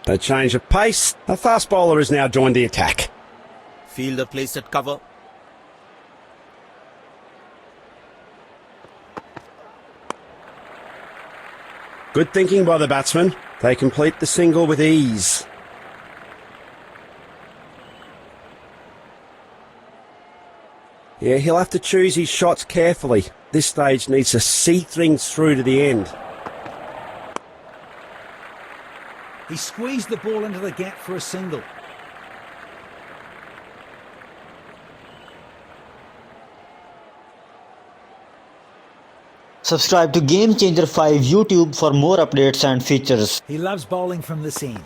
A change of pace. A fast bowler has now joined the attack. Fielder placed at cover. Good thinking by the batsman. They complete the single with ease. Yeah, he'll have to choose his shots carefully. This stage needs to see things through to the end. He squeezed the ball into the gap for a single. Subscribe to Game Changer 5 YouTube for more updates and features. He loves bowling from this end.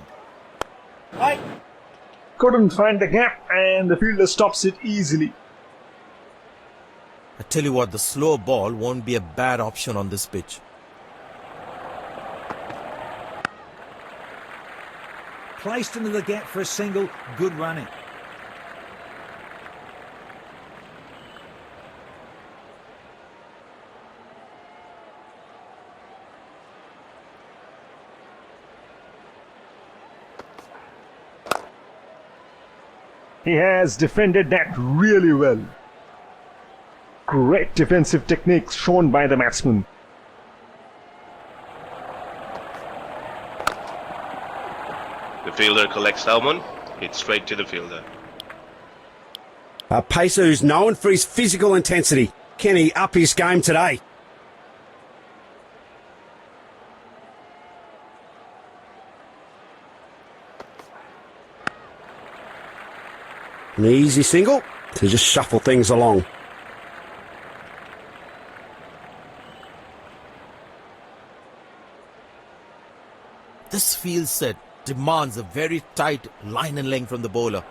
Couldn't find the gap and the fielder stops it easily. I tell you what, the slow ball won't be a bad option on this pitch. Placed into the gap for a single. Good running. He has defended that really well. Great defensive techniques shown by the batsman. The fielder collects Salmon, hits straight to the fielder. A pacer who's known for his physical intensity. Can he up his game today? An easy single to just shuffle things along. This field set demands a very tight line and length from the bowler.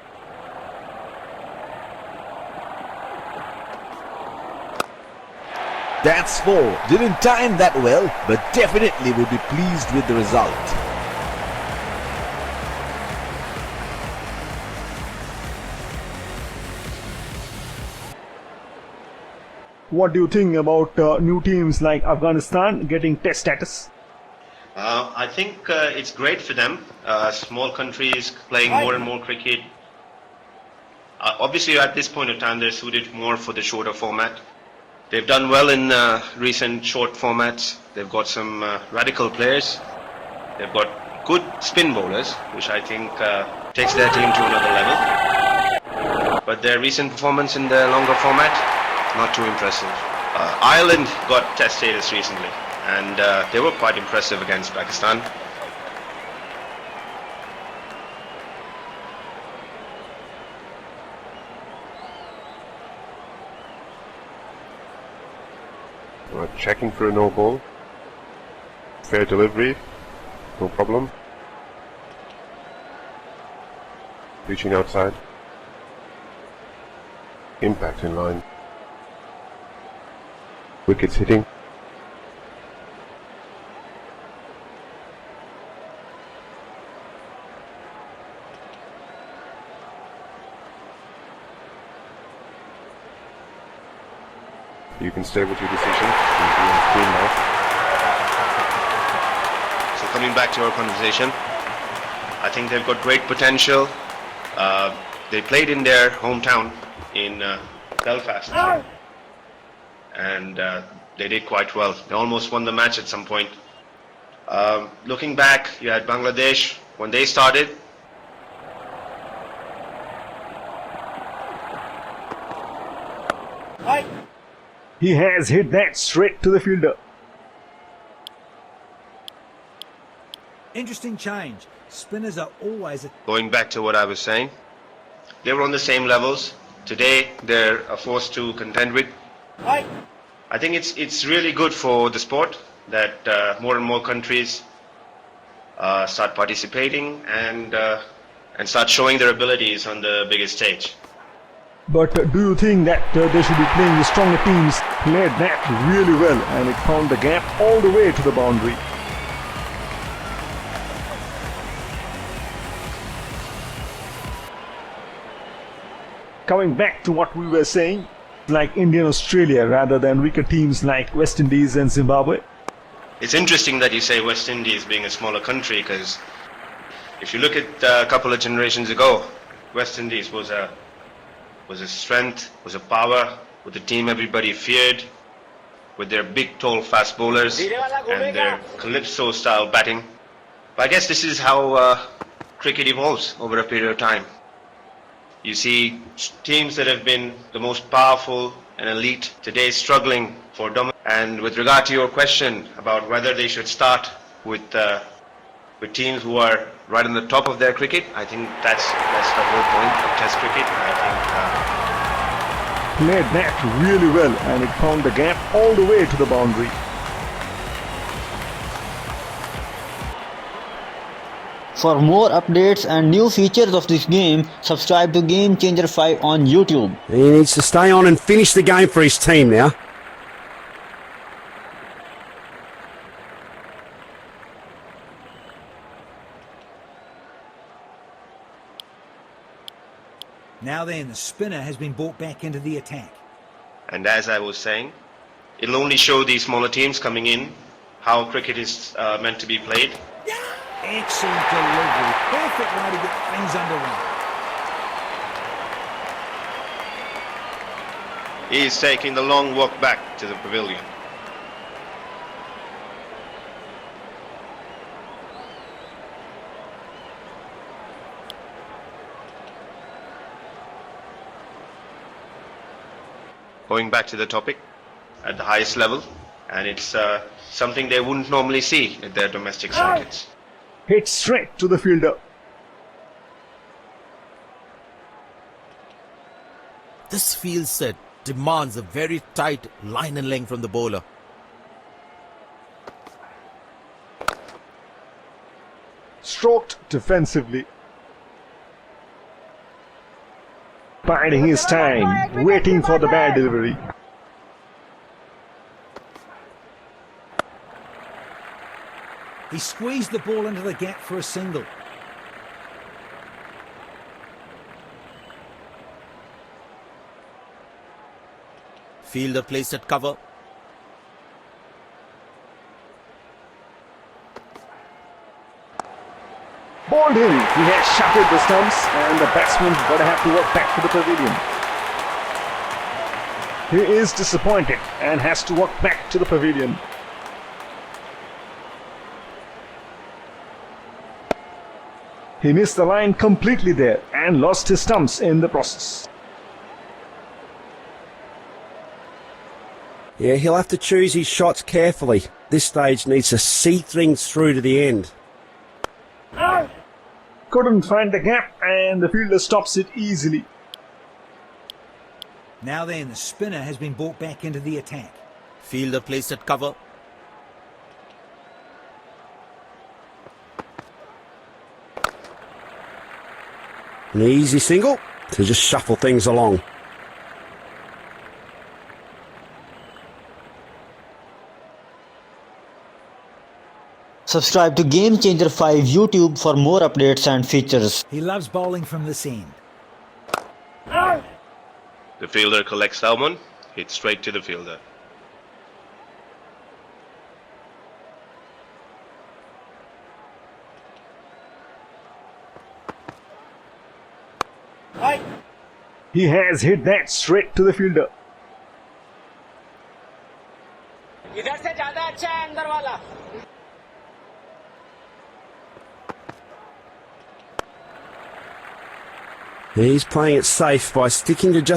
That's 4. Didn't time that well, but definitely will be pleased with the result. What do you think about new teams like Afghanistan getting test status? I think it's great for them. Small countries playing more and more cricket. Obviously, at this point of time, they're suited more for the shorter format. They've done well in recent short formats. They've got some radical players. They've got good spin bowlers, which I think takes their team to another level. But their recent performance in the longer format, not too impressive. Ireland got test status recently, and they were quite impressive against Pakistan. Checking for a no ball. Fair delivery, no problem. Reaching outside. Impact in line. Wickets hitting. You can stay with your decision. So coming back to our conversation, I think they've got great potential. They played in their hometown in Belfast, and they did quite well. They almost won the match at some point. Looking back, you had Bangladesh when they started. He has hit that straight to the fielder. Interesting change. Spinners are always... Going back to what I was saying, they were on the same levels. Today, they're a force to contend with. I think it's really good for the sport that more and more countries start participating and start showing their abilities on the biggest stage. But do you think that they should be playing the stronger teams? Played that really well and it found the gap all the way to the boundary. Coming back to what we were saying, like India and Australia rather than weaker teams like West Indies and Zimbabwe. It's interesting that you say West Indies being a smaller country, because If you look at a couple of generations ago, West Indies was a strength, was a power, with a team everybody feared, with their big, tall, fast bowlers and their calypso-style batting. But I guess this is how cricket evolves over a period of time. You see teams that have been the most powerful and elite today struggling for dominance. And with regard to your question about whether they should start with teams who are right on the top of their cricket, I think that's the whole point of Test cricket. I think. Played that really well and it found the gap all the way to the boundary. For more updates and new features of this game, subscribe to Game Changer 5 on YouTube. He needs to stay on and finish the game for his team now. Now then, the spinner has been brought back into the attack. And as I was saying, it'll only show these smaller teams coming in how cricket is meant to be played. Excellent delivery. Perfect way to get things underway. He is taking the long walk back to the pavilion. Going back to the topic, at the highest level, and it's something they wouldn't normally see at their domestic circuits. Hit straight to the fielder. This field set demands a very tight line and length from the bowler. Stroked defensively. Biding his time, waiting for the bad delivery. He squeezed the ball into the gap for a single. Fielder placed at cover. Bowled him. He has shattered the stumps and the batsman's gonna have to walk back to the pavilion. He is disappointed and has to walk back to the pavilion. He missed the line completely there and lost his stumps in the process. Yeah, he'll have to choose his shots carefully. This stage needs to see things through to the end. Couldn't find the gap and the fielder stops it easily. Now then, the spinner has been brought back into the attack. Fielder placed at cover. An easy single to just shuffle things along. Subscribe to Game Changer 5 YouTube for more updates and features. He loves bowling from this end. The fielder collects that one, hits straight to the fielder. He has hit that straight to the fielder. इधर से ज्यादा अच्छा है अंदर वाला. He's playing it safe by sticking to just